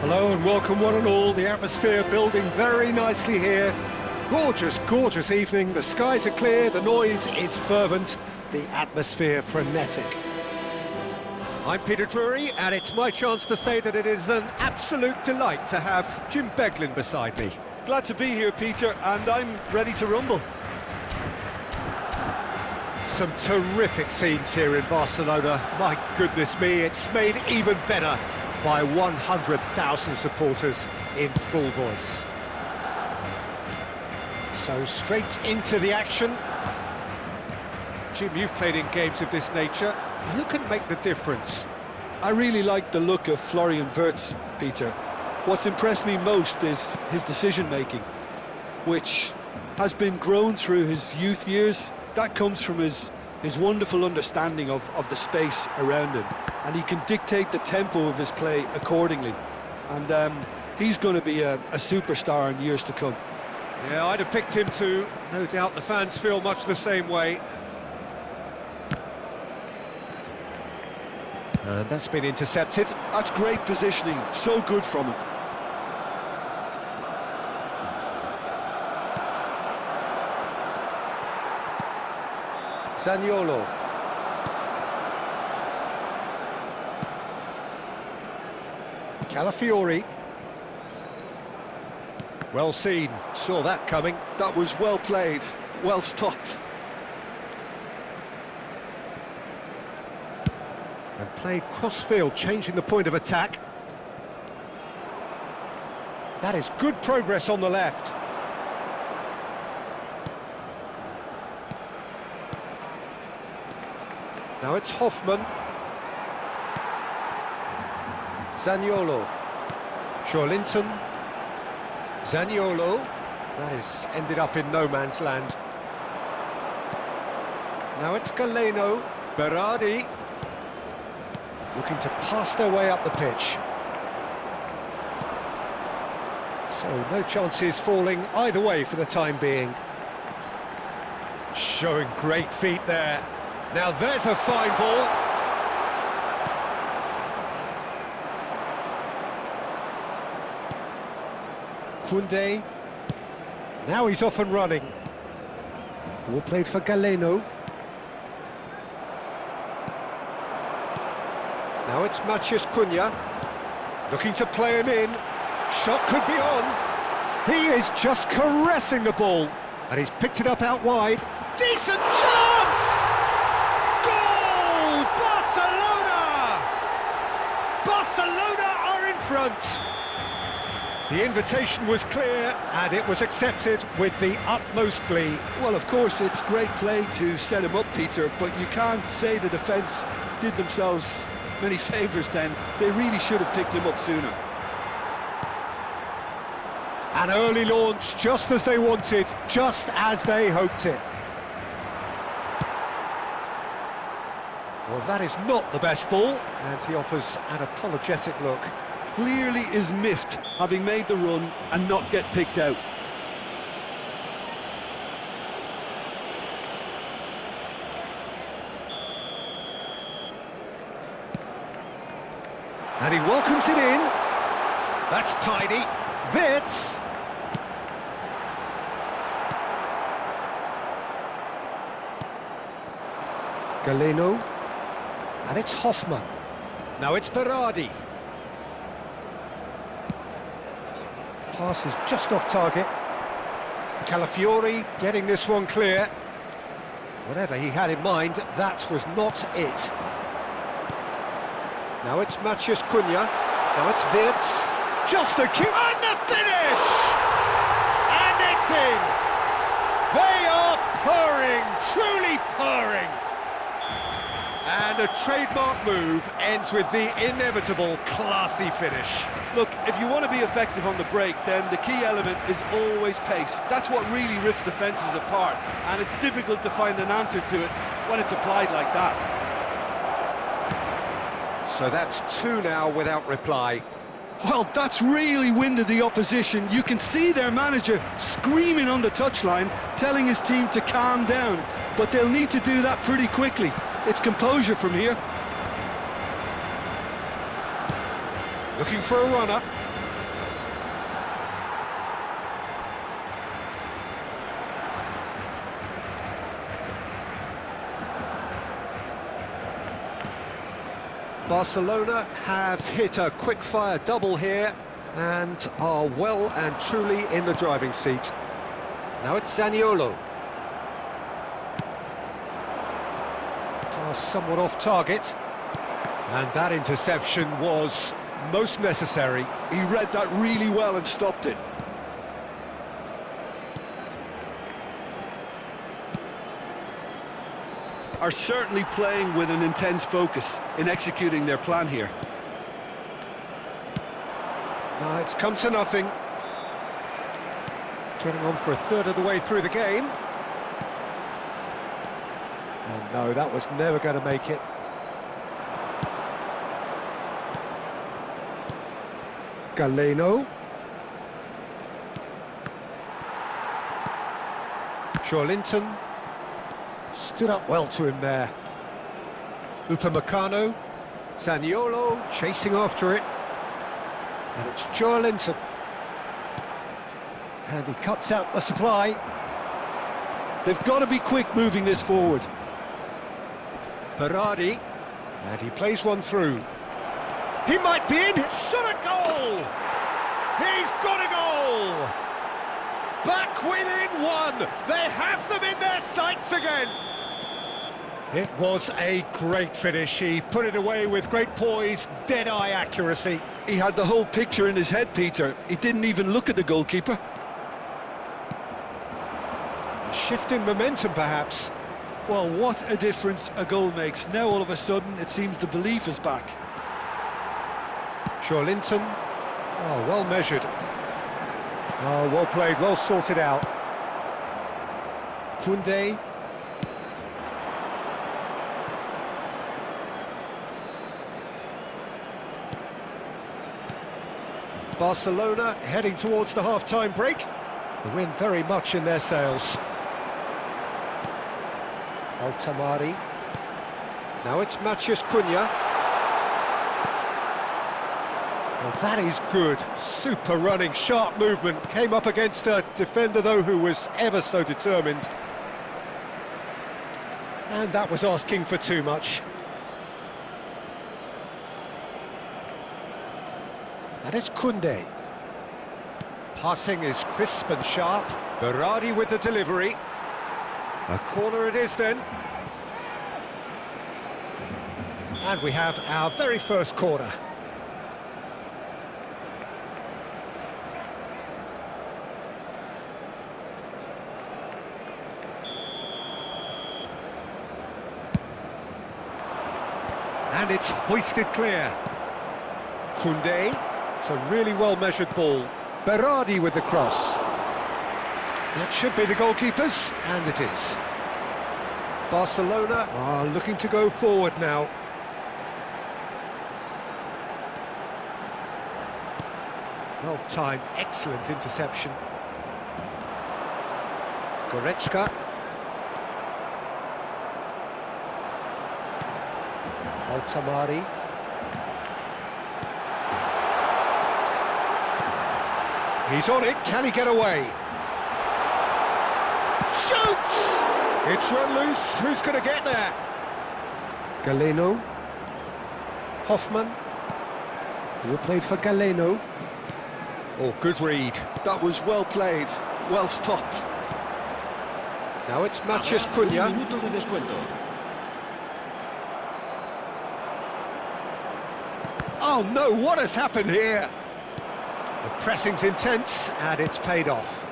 Hello and welcome one and all. The atmosphere building very nicely here. Gorgeous, gorgeous evening. The skies are clear, the noise is fervent, the atmosphere frenetic. I'm Peter Drury, and it's my chance to say that it is an absolute delight to have Jim Beglin beside me. Glad to be here, Peter, and I'm ready to rumble. Some terrific scenes here in Barcelona. My goodness me, it's made even better by 100,000 supporters in full voice. So straight into the action. Jim, you've played in games of this nature. Who can make the difference? I really like the look of Florian Wirtz, Peter. What's impressed me most is his decision-making, which has been grown through his youth years. That comes from his wonderful understanding of the space around him, and he can dictate the tempo of his play accordingly. And he's going to be a superstar in years to come. Yeah, I'd have picked him too. No doubt the fans feel much the same way. And that's been intercepted. That's great positioning, so good from him. Zaniolo. Calafiori. Well seen, saw that coming. That was well played, well stopped. And played cross-field, changing the point of attack. That is good progress on the left. Now it's Hoffman. Zaniolo. Linton. Zaniolo. That is ended up in no man's land. Now it's Galeno. Berardi. Looking to pass their way up the pitch. So no chances falling either way for the time being. Showing great feet there. Now there's a fine ball. Koundé. Now he's off and running. Ball played for Galeno. Now it's Matheus Cunha. Looking to play him in. Shot could be on. He is just caressing the ball. And he's picked it up out wide. Decent chance! Goal! Barcelona! Barcelona are in front. The invitation was clear and it was accepted with the utmost glee. Well, of course, it's great play to set him up, Peter, but you can't say the defence did themselves many favours then. They really should have picked him up sooner. An early launch, just as they wanted, just as they hoped it. Well, that is not the best ball, and he offers an apologetic look. Clearly is miffed, having made the run and not get picked out. And he welcomes it in. That's tidy. Wirtz. Galeno. And it's Hoffman. Now it's Berardi. Pass is just off target. Calafiori getting this one clear. Whatever he had in mind, that was not it. Now it's Matheus Cunha. Now it's Wirtz. Just a cue. And the finish! And it's in! They are purring, truly purring. And a trademark move ends with the inevitable classy finish. Look, if you want to be effective on the break, then the key element is always pace. That's what really rips defences apart, and it's difficult to find an answer to it when it's applied like that. So that's two now without reply. Well, that's really winded the opposition. You can see their manager screaming on the touchline, telling his team to calm down, but they'll need to do that pretty quickly. It's composure from here. Looking for a runner. Barcelona have hit a quick-fire double here and are well and truly in the driving seat. Now it's Zaniolo. Pass somewhat off target. And that interception was most necessary. He read that really well and stopped it. Are certainly playing with an intense focus in executing their plan here. It's come to nothing. Getting on for a third of the way through the game. And no, that was never going to make it. Galeno. Linton stood up well to him there. Upamecano. Zaniolo chasing after it. And it's Linton. And he cuts out the supply. They've got to be quick moving this forward. Berardi. And he plays one through. He might be in. Shot a goal! He's got a goal! Back within one! They have them in their sights again! It was a great finish. He put it away with great poise, dead-eye accuracy. He had the whole picture in his head, Peter. He didn't even look at the goalkeeper. A shift in momentum, perhaps. Well, what a difference a goal makes. Now, all of a sudden, it seems the belief is back. Linton. Oh, well measured. Oh, well played, well sorted out. Koundé. Barcelona heading towards the half-time break. The wind very much in their sails. Altamari. Now it's Matheus Cunha. Well, that is good. Super running, sharp movement. Came up against a defender, though, who was ever so determined. And that was asking for too much. And it's Koundé. Passing is crisp and sharp. Berardi with the delivery. A corner it is then. And we have our very first corner. And it's hoisted clear. Koundé. It's a really well-measured ball. Berardi with the cross. That should be the goalkeepers, and it is. Barcelona are looking to go forward now. Well-timed, excellent interception. Goretzka. Altamari. He's on it, can he get away? Shoots! It's run loose, who's going to get there? Galeno. Hoffman. Ball played for Galeno. Oh, good read. That was well played, well stopped. Now it's Matheus Cunha. Oh no, what has happened here? The pressing's intense, and it's paid off.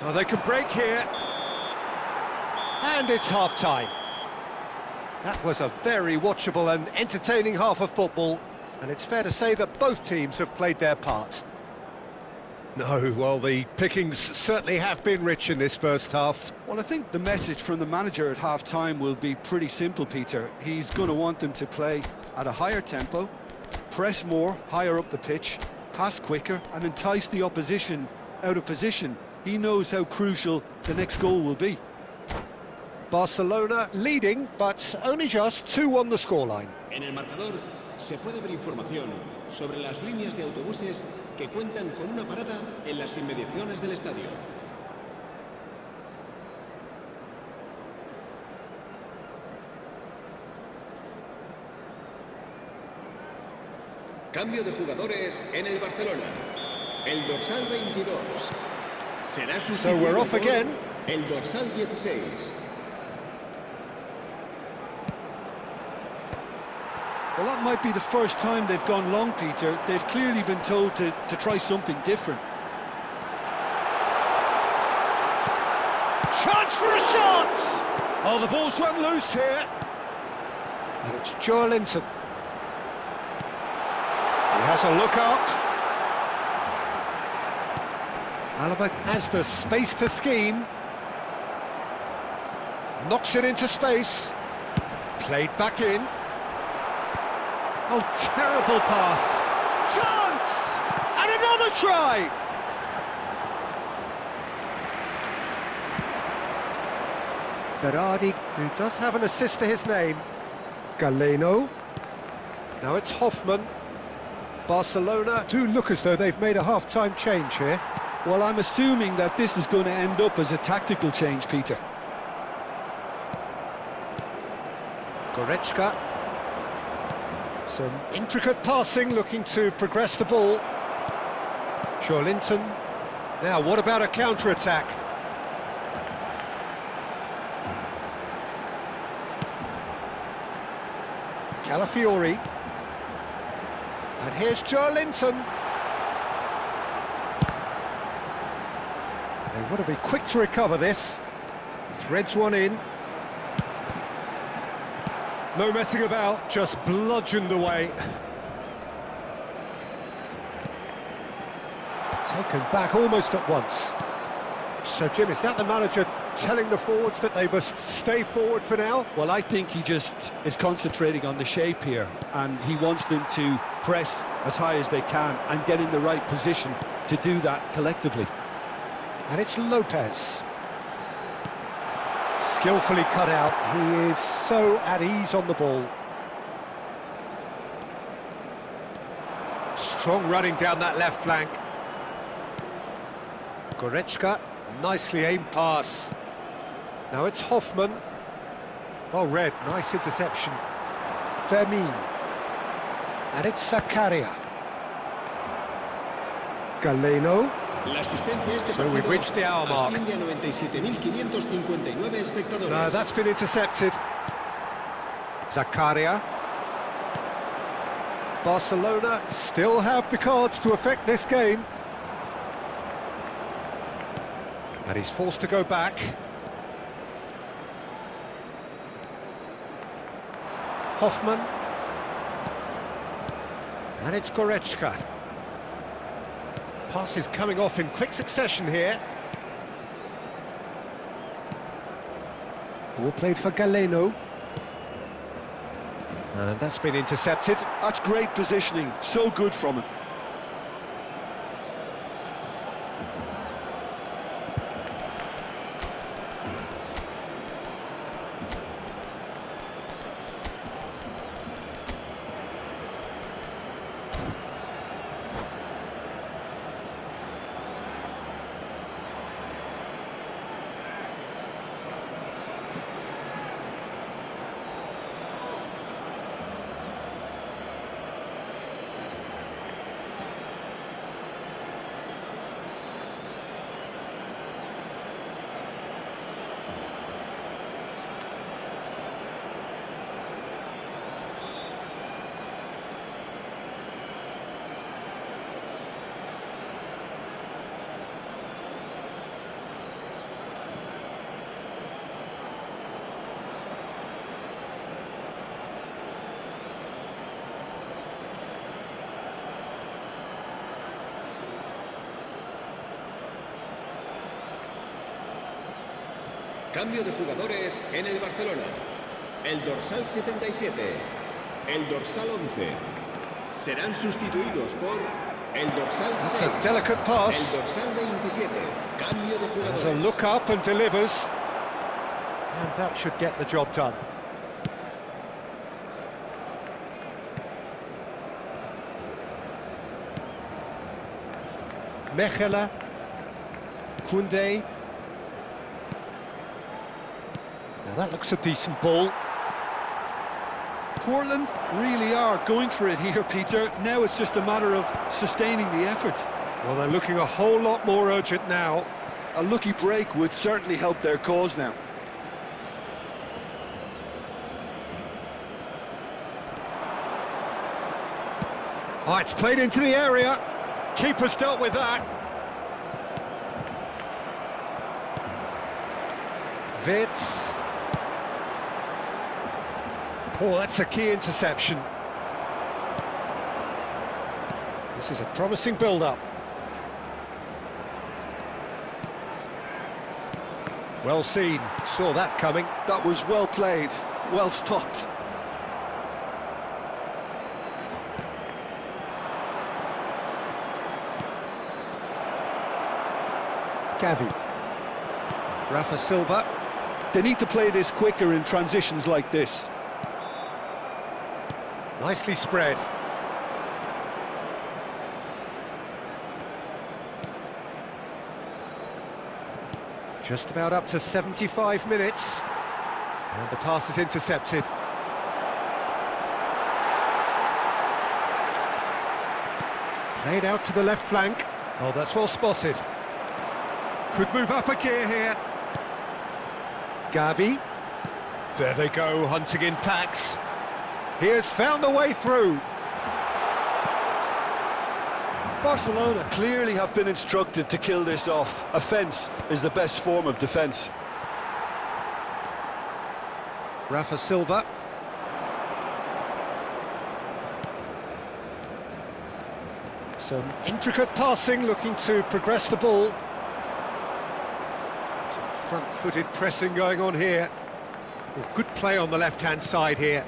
Oh, they could break here. And it's half-time. That was a very watchable and entertaining half of football, and it's fair to say that both teams have played their part. No, well, the pickings certainly have been rich in this first half. Well, I think the message from the manager at half-time will be pretty simple, Peter. He's going to want them to play at a higher tempo, press more, higher up the pitch, pass quicker and entice the opposition out of position. He knows how crucial the next goal will be. Barcelona leading, but only just 2-1 the scoreline. En el marcador se puede ver información sobre las líneas de autobuses que cuentan con una parada en las inmediaciones del estadio. Cambio de jugadores en el Barcelona. El dorsal 22 será So sustituido we're off por again. el dorsal 16. Well, that might be the first time they've gone long, Peter. They've clearly been told to try something different. Chance for a shot! Oh, the ball's run loose here. And it's Joelinton. He has a look up. Alaba has the space to scheme. Knocks it into space. Played back in. Oh, terrible pass. Chance! And another try! Berardi, who does have an assist to his name. Galeno. Now it's Hoffman. Barcelona do look as though they've made a half-time change here. Well, I'm assuming that this is going to end up as a tactical change, Peter. Goretzka. Some intricate passing, looking to progress the ball. Joelinton. Now, what about a counter-attack? Calafiori. And here's Joelinton. They want to be quick to recover this. Threads one in. No messing about, just bludgeoned away. Taken back almost at once. So, Jim, is that the manager telling the forwards that they must stay forward for now? Well, I think he just is concentrating on the shape here, and he wants them to press as high as they can and get in the right position to do that collectively. And it's Lopez. Skillfully cut out. He is so at ease on the ball. Strong running down that left flank. Goretzka, nicely aimed pass. Now it's Hoffman. Well read, nice interception. Vermin. And it's Zakaria. Galeno. La asistencia este So we've partido reached the hour mark. asciende a 97.559 espectadores. No, that's been intercepted. Zakaria. Barcelona still have the cards to affect this game. And he's forced to go back. Hoffman. And it's Goretzka. Passes coming off in quick succession here. Ball played for Galeno. And that's been intercepted. That's great positioning, so good from him. Cambio de jugadores en el Barcelona. El dorsal 77, el dorsal 11 serán sustituidos por el dorsal That's 6, a delicate pass. el dorsal 27. Cambio de Has jugadores. a look up and delivers. And that should get the job done. Mechela. Koundé. Now that looks a decent ball. Portland really are going for it here, Peter. Now it's just a matter of sustaining the effort. Well, they're looking a whole lot more urgent now. A lucky break would certainly help their cause now. Oh, it's played into the area. Keeper's dealt with that. Vitz. Oh, that's a key interception. This is a promising build-up. Well seen, saw that coming. That was well played, well stopped. Gavi. Rafa Silva. They need to play this quicker in transitions like this. Nicely spread. Just about up to 75 minutes. And the pass is intercepted. Played out to the left flank. Oh, that's well spotted. Could move up a gear here. Gavi. There they go, hunting in tacks. He has found the way through. Barcelona clearly have been instructed to kill this off. Offence is the best form of defence. Rafa Silva. Some intricate passing, looking to progress the ball. Some front-footed pressing going on here. Oh, good play on the left-hand side here.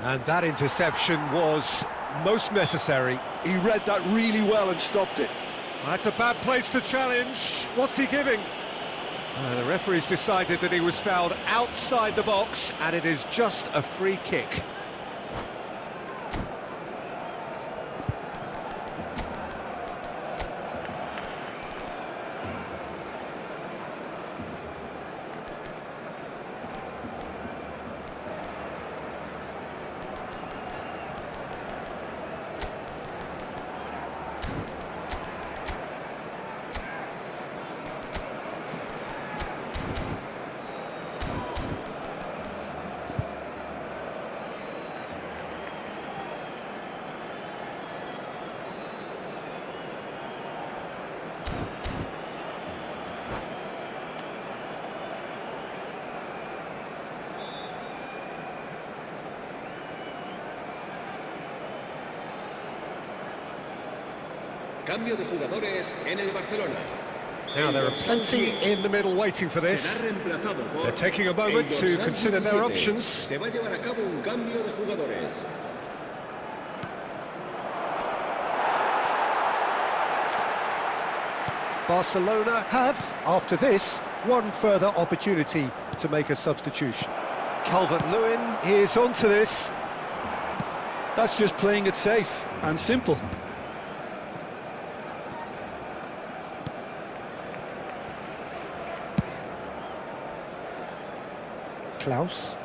And that interception was most necessary. He read that really well and stopped it. That's a bad place to challenge. What's he giving? The referee's decided that he was fouled outside the box, and it is just a free kick. Cambio de jugadores en el Barcelona. Now, there are plenty in the middle waiting for this. They're taking a moment to consider their options. Se va a llevar a cabo un cambio de jugadores. Barcelona have, after this, one further opportunity to make a substitution. Calvert-Lewin is onto this. That's just playing it safe and simple. Klaus.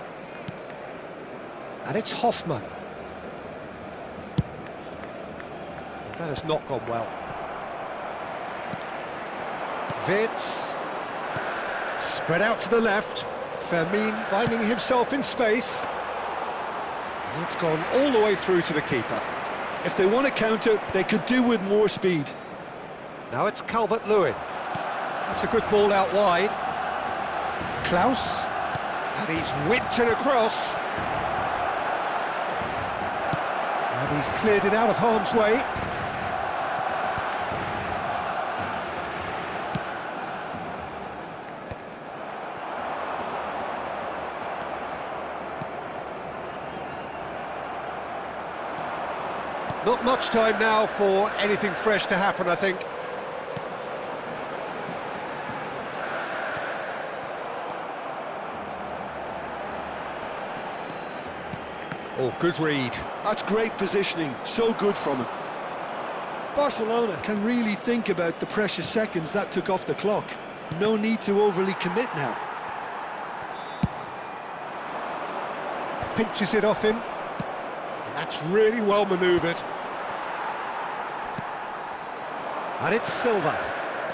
And it's Hoffmann. That has not gone well. Vitz. Spread out to the left. Fermin finding himself in space. And it's gone all the way through to the keeper. If they want to counter, they could do with more speed. Now it's Calvert-Lewin. That's a good ball out wide. Klaus. And he's whipped it across. And he's cleared it out of harm's way. Not much time now for anything fresh to happen, I think. Oh, good read. That's great positioning, so good from him. Barcelona can really think about the precious seconds that took off the clock. No need to overly commit now. pinches it off him. And that's really well manoeuvred. And it's Silva.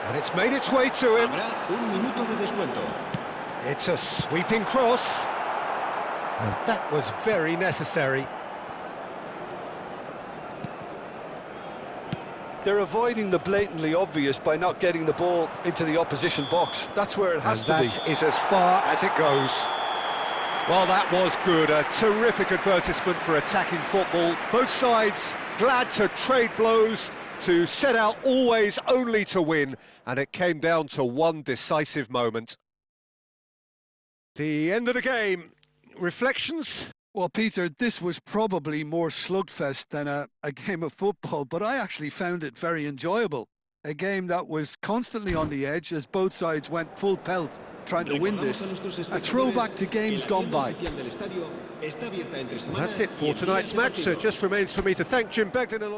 And it's made its way to him. Habrá un minuto de descuento. It's a sweeping cross. And that was very necessary. They're avoiding the blatantly obvious by not getting the ball into the opposition box. That's where it has to be. That is as far as it goes. Well, that was good. A terrific advertisement for attacking football. Both sides glad to trade blows, to set out always only to win, and it came down to one decisive moment. The end of the game. Reflections? Well, Peter, this was probably more slugfest than a game of football, but I actually found it very enjoyable. A game that was constantly on the edge as both sides went full pelt trying to win this. A throwback to games gone by. That's it for tonight's match. So it just remains for me to thank Jim Beglin.